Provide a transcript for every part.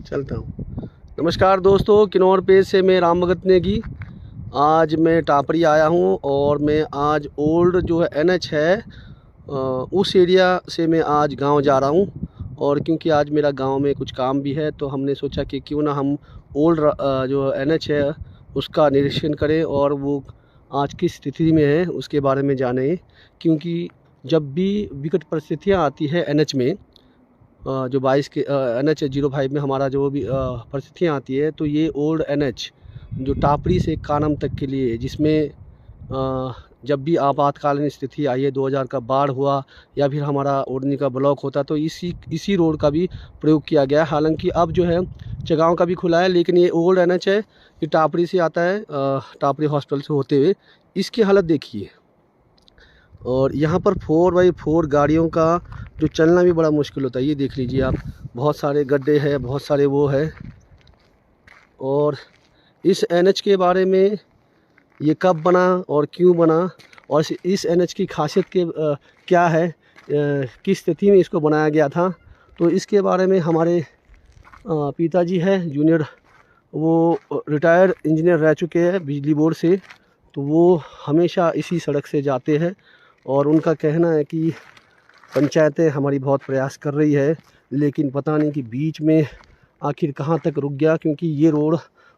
चलता हूँ। नमस्कार दोस्तों, किन्नौर पेज से मैं राम भगत नेगी। आज मैं टापरी आया हूँ और मैं आज ओल्ड जो है NH है उस एरिया से मैं आज गांव जा रहा हूँ। और क्योंकि आज मेरा गांव में कुछ काम भी है तो हमने सोचा कि क्यों ना हम ओल्ड जो NH है उसका निरीक्षण करें और वो आज किस स्थिति में है उसके बारे में जानें। क्योंकि जब भी विकट परिस्थितियाँ आती है NH में जो 22 के NH 05 में हमारा जो भी परिस्थितियाँ आती है तो ये ओल्ड NH जो टापरी से कानम तक के लिए, जिसमें जब भी आपातकालीन स्थिति आई है 2000 का बाढ़ हुआ या फिर हमारा ओढ़नी का ब्लॉक होता तो इसी रोड का भी प्रयोग किया गया है। हालांकि अब जो है चगांव का भी खुला है, लेकिन ये ओल्ड NH है, ये टापरी से आता है, टापरी हॉस्पिटल से होते हुए। इसकी हालत देखिए। और यहाँ पर 4x4 गाड़ियों का जो चलना भी बड़ा मुश्किल होता है। ये देख लीजिए आप, बहुत सारे गड्ढे हैं, बहुत सारे वो है। और इस NH के बारे में ये कब बना और क्यों बना और इस NH की खासियत के क्या है, किस स्थिति में इसको बनाया गया था, तो इसके बारे में हमारे पिताजी है जूनियर, वो रिटायर्ड इंजीनियर रह चुके हैं बिजली बोर्ड से, तो वो हमेशा इसी सड़क से जाते हैं। और उनका कहना है कि पंचायतें हमारी बहुत प्रयास कर रही है, लेकिन पता नहीं कि बीच में आखिर कहाँ तक रुक गया। क्योंकि ये रोड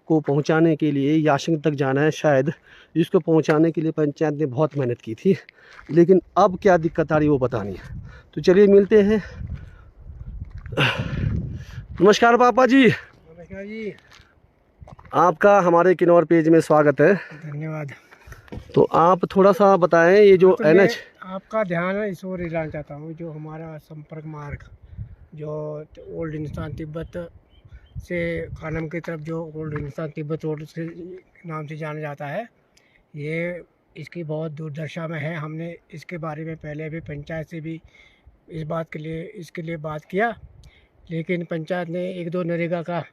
को पहुंचाने के लिए याशिंग तक जाना है, शायद इसको पहुंचाने के लिए पंचायत ने बहुत मेहनत की थी, लेकिन अब क्या दिक्कत आ रही वो पता नहीं। तो चलिए मिलते हैं। नमस्कार पापा जी। नमस्कार जी, आपका हमारे किन्नौर पेज में स्वागत है। धन्यवाद। तो आप थोड़ा सा बताएं, ये जो तो NH आपका ध्यान इस ओर दिलाना चाहता हूँ। जो हमारा संपर्क मार्ग जो ओल्ड हिंदुस्तान तिब्बत से कानम की तरफ जो ओल्ड हिंदुस्तान तिब्बत रोड से नाम से जाना जाता है, ये इसकी बहुत दुर्दशा में है। हमने इसके बारे में पहले भी पंचायत से भी इसके लिए बात किया, लेकिन पंचायत ने 1-2 नरेगा का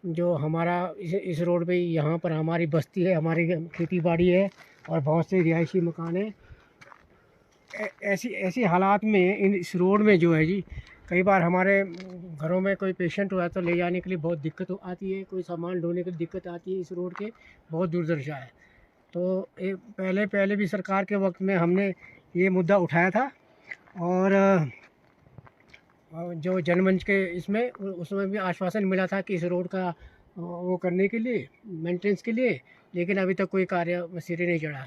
जो हमारा इस रोड पे, यहाँ पर हमारी बस्ती है, हमारी खेती बाड़ी है और बहुत से रिहायशी मकान हैं। ऐसी हालात में इस रोड में जो है जी, कई बार हमारे घरों में कोई पेशेंट हुआ तो ले जाने के लिए बहुत दिक्कत आती है, कोई सामान ढोने की दिक्कत आती है। इस रोड के बहुत दुर्दशा है। तो पहले भी सरकार के वक्त में हमने ये मुद्दा उठाया था और जो जनमंच के उसमें भी आश्वासन मिला था कि इस रोड का वो करने के लिए, मेंटेनेंस के लिए, लेकिन अभी तक कोई कार्य सिरे नहीं चढ़ा।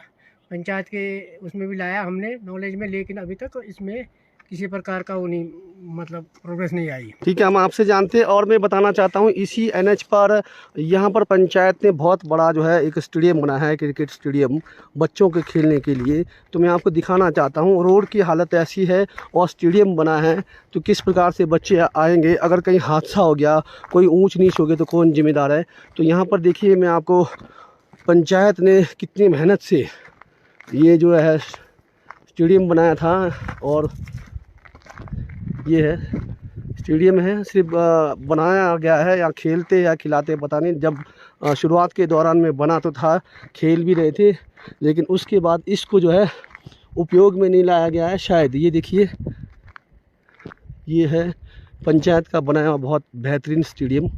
पंचायत के उसमें भी लाया हमने नॉलेज में, लेकिन अभी तक इसमें किसी प्रकार का वो नहीं, मतलब प्रोग्रेस नहीं आई। ठीक है, हम आपसे जानते हैं। और मैं बताना चाहता हूँ इसी NH पर यहाँ पर पंचायत ने बहुत बड़ा जो है एक स्टेडियम बनाया है, क्रिकेट स्टेडियम बच्चों के खेलने के लिए। तो मैं आपको दिखाना चाहता हूँ, रोड की हालत ऐसी है और स्टेडियम बना है तो किस प्रकार से बच्चे आएंगे। अगर कहीं हादसा हो गया, कोई ऊँच नीच हो गया तो कौन जिम्मेदार है। तो यहाँ पर देखिए, मैं आपको पंचायत ने कितनी मेहनत से ये जो है स्टेडियम बनाया था। और ये है स्टेडियम है, सिर्फ बनाया गया है, या खेलते या खिलाते पता नहीं। जब शुरुआत के दौरान में बना तो था, खेल भी रहे थे, लेकिन उसके बाद इसको जो है उपयोग में नहीं लाया गया है शायद। ये देखिए, ये है पंचायत का बनाया हुआ बहुत बेहतरीन स्टेडियम,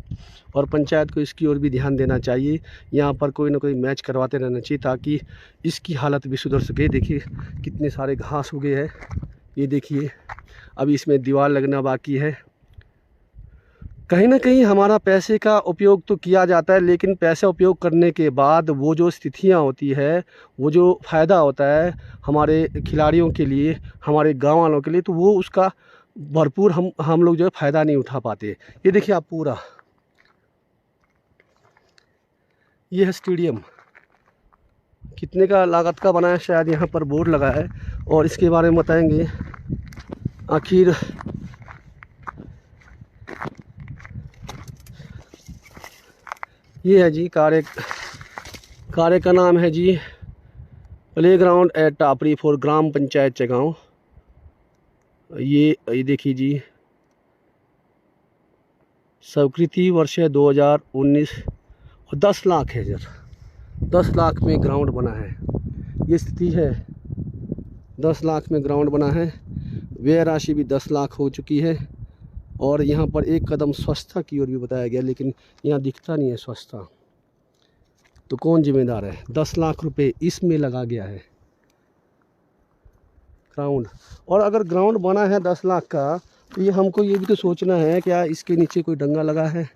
और पंचायत को इसकी ओर भी ध्यान देना चाहिए। यहाँ पर कोई ना कोई मैच करवाते रहना चाहिए ताकि इसकी हालत भी सुधर सके। देखिए कितने सारे घास उगे हैं, ये देखिए, अभी इसमें दीवार लगना बाकी है। कहीं ना कहीं हमारा पैसे का उपयोग तो किया जाता है, लेकिन पैसा उपयोग करने के बाद वो जो स्थितियाँ होती है, वो जो फ़ायदा होता है हमारे खिलाड़ियों के लिए, हमारे गांव वालों के लिए, तो वो उसका भरपूर हम लोग जो है फ़ायदा नहीं उठा पाते। ये देखिए आप, पूरा ये है स्टेडियम, कितने का लागत का बना है, शायद यहाँ पर बोर्ड लगा है और इसके बारे में बताएंगे। आखिर ये है जी कार्य का नाम है जी प्लेग्राउंड एट टापरी फॉर ग्राम पंचायत चगांव। ये देखिए जी, स्वीकृति वर्ष है 2019 और 10 लाख है सर, 10 लाख में ग्राउंड बना है। ये स्थिति है, 10 लाख में ग्राउंड बना है। व्यय राशि भी 10 लाख हो चुकी है। और यहाँ पर एक कदम स्वच्छता की ओर भी बताया गया, लेकिन यहाँ दिखता नहीं है स्वच्छता। तो कौन जिम्मेदार है? 10 लाख रुपए इसमें लगा गया है ग्राउंड। और अगर ग्राउंड बना है 10 लाख का, तो ये हमको ये भी तो सोचना है क्या इसके नीचे कोई डंगा लगा है?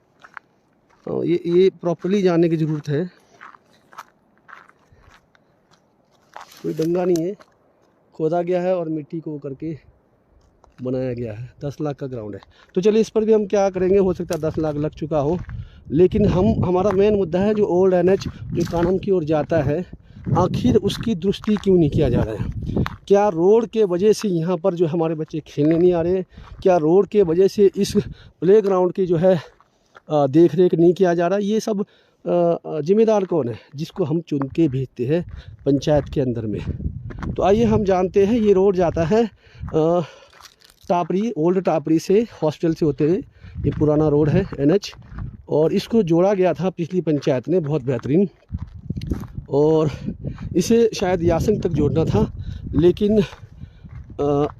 ये प्रॉपर्ली जानने की ज़रूरत है। कोई डंगा नहीं है, खोदा गया है और मिट्टी को करके बनाया गया है। 10 लाख का ग्राउंड है। तो चलिए इस पर भी हम क्या करेंगे, हो सकता है 10 लाख लग चुका हो, लेकिन हमारा मेन मुद्दा है जो ओल्ड NH जो कानम की ओर जाता है, आखिर उसकी दुरुस्ती क्यों नहीं किया जा रहा है? क्या रोड के वजह से यहाँ पर जो हमारे बच्चे खेलने नहीं आ रहे? क्या रोड के वजह से इस प्लेग्राउंड की जो है देख रेख नहीं किया जा रहा? ये सब जिम्मेदार कौन है? जिसको हम चुन के भेजते हैं पंचायत के अंदर में। तो आइए हम जानते हैं। ये रोड जाता है टापरी, ओल्ड टापरी से, हॉस्टल से होते हुए। ये पुराना रोड है NH, और इसको जोड़ा गया था पिछली पंचायत ने, बहुत बेहतरीन। और इसे शायद यासंग तक जोड़ना था, लेकिन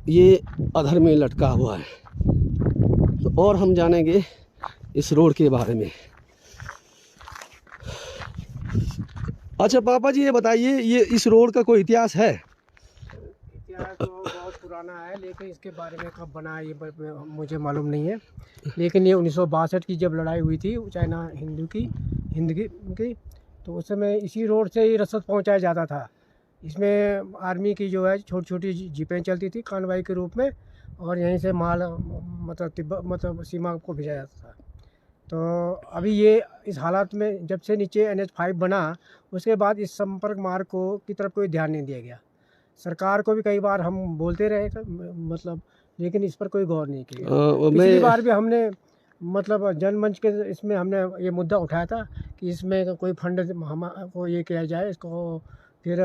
ये अधर में लटका हुआ है। तो और हम जानेंगे इस रोड के बारे में। अच्छा पापा जी, ये बताइए, ये इस रोड का कोई इतिहास है? इतिहास तो बहुत पुराना है, लेकिन इसके बारे में कब बना ये मुझे मालूम नहीं है। लेकिन ये 1962 की जब लड़ाई हुई थी चाइना हिंद की, तो उस समय इसी रोड से ही रसद पहुंचाया जाता था। इसमें आर्मी की जो है छोटी छोटी जीपें चलती थी कानवाई के रूप में, और यहीं से माल मतलब तिब्बत मतलब सीमा को भेजा जाता था। तो अभी ये इस हालात में, जब से नीचे NH5 बना, उसके बाद इस संपर्क मार्ग की तरफ कोई ध्यान नहीं दिया गया। सरकार को भी कई बार हम बोलते रहे मतलब, लेकिन इस पर कोई गौर नहीं किया। पिछली बार भी हमने मतलब जनमंच के इसमें हमने ये मुद्दा उठाया था कि इसमें कोई फंड हमको ये किया जाए इसको। फिर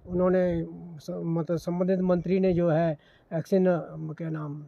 उन्होंने मतलब संबंधित मंत्री ने जो है एक्शन क्या नाम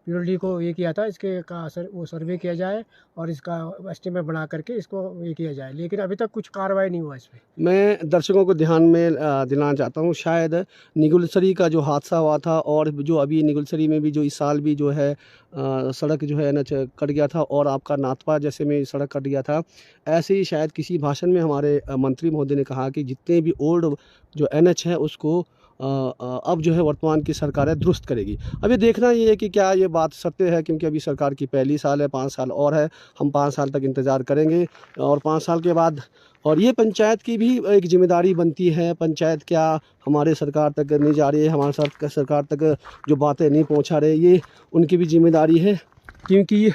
PWD को ये किया था, इसके का वो सर्वे किया जाए और इसका एस्टीमेट बना करके इसको ये किया जाए, लेकिन अभी तक कुछ कार्रवाई नहीं हुआ इसमें। मैं दर्शकों को ध्यान में दिलाना चाहता हूँ, शायद निगुलसरी का जो हादसा हुआ था, और जो अभी निगुलसरी में भी जो इस साल भी जो है सड़क जो है NH कट गया था, और आपका नाथपा जैसे में सड़क कट गया था, ऐसे ही शायद किसी भाषण में हमारे मंत्री महोदय ने कहा कि जितने भी ओल्ड जो NH है उसको अब जो है वर्तमान की सरकार है दुरुस्त करेगी। अभी देखना ये है कि क्या ये बात सत्य है, क्योंकि अभी सरकार की पहली साल है, 5 साल और है। हम 5 साल तक इंतज़ार करेंगे, और 5 साल के बाद, और ये पंचायत की भी एक जिम्मेदारी बनती है। पंचायत क्या हमारे सरकार तक नहीं जा रही है, हमारे सरकार तक जो बातें नहीं पहुंचा रहे, ये उनकी भी जिम्मेदारी है। क्योंकि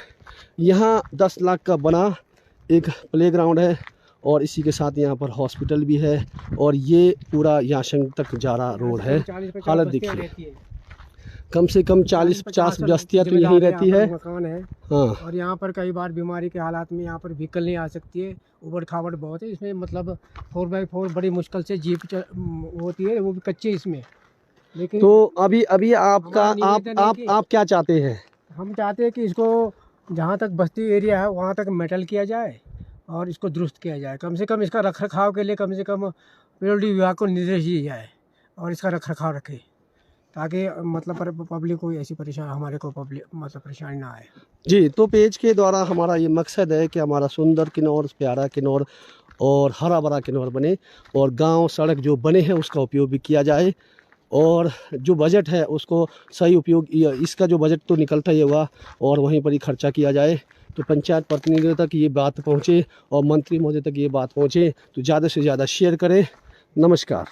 यहाँ 10 लाख का बना एक प्लेग्राउंड है, और इसी के साथ यहाँ पर हॉस्पिटल भी है, और ये पूरा यासंग तक जा रहा रोड है। हालत देखिए, कम से कम 40-50 बस्तियाँ तो यहीं रहती है। मकान है, हाँ। और यहाँ पर कई बार बीमारी के हालात में यहाँ पर व्हीकल नहीं आ सकती है, उबड़ खाबड़ बहुत है इसमें। मतलब 4x4 बड़ी मुश्किल से जीप होती है, वो भी कच्चे इसमें। लेकिन तो अभी आपका आप क्या चाहते हैं? हम चाहते हैं कि इसको जहाँ तक बस्ती एरिया है वहाँ तक मेटल किया जाए और इसको दुरुस्त किया जाए। कम से कम इसका रखरखाव के लिए कम से कम PWD विभाग को निर्देश दिया जाए और इसका रखरखाव रखे, ताकि मतलब पब्लिक को ऐसी परेशानी, हमारे को पब्लिक मतलब परेशानी ना आए। जी, तो पेज के द्वारा हमारा ये मकसद है कि हमारा सुंदर किन्नौर, प्यारा किन्नौर और हरा भरा किन्नौर बने, और गांव सड़क जो बने हैं उसका उपयोग भी किया जाए, और जो बजट है उसको सही उपयोग, इसका जो बजट तो निकलता ही होगा, और वहीं पर ही खर्चा किया जाए। तो पंचायत प्रतिनिधियों तक ये बात पहुँचे और मंत्री महोदय तक ये बात पहुँचे, तो ज़्यादा से ज़्यादा शेयर करें। नमस्कार।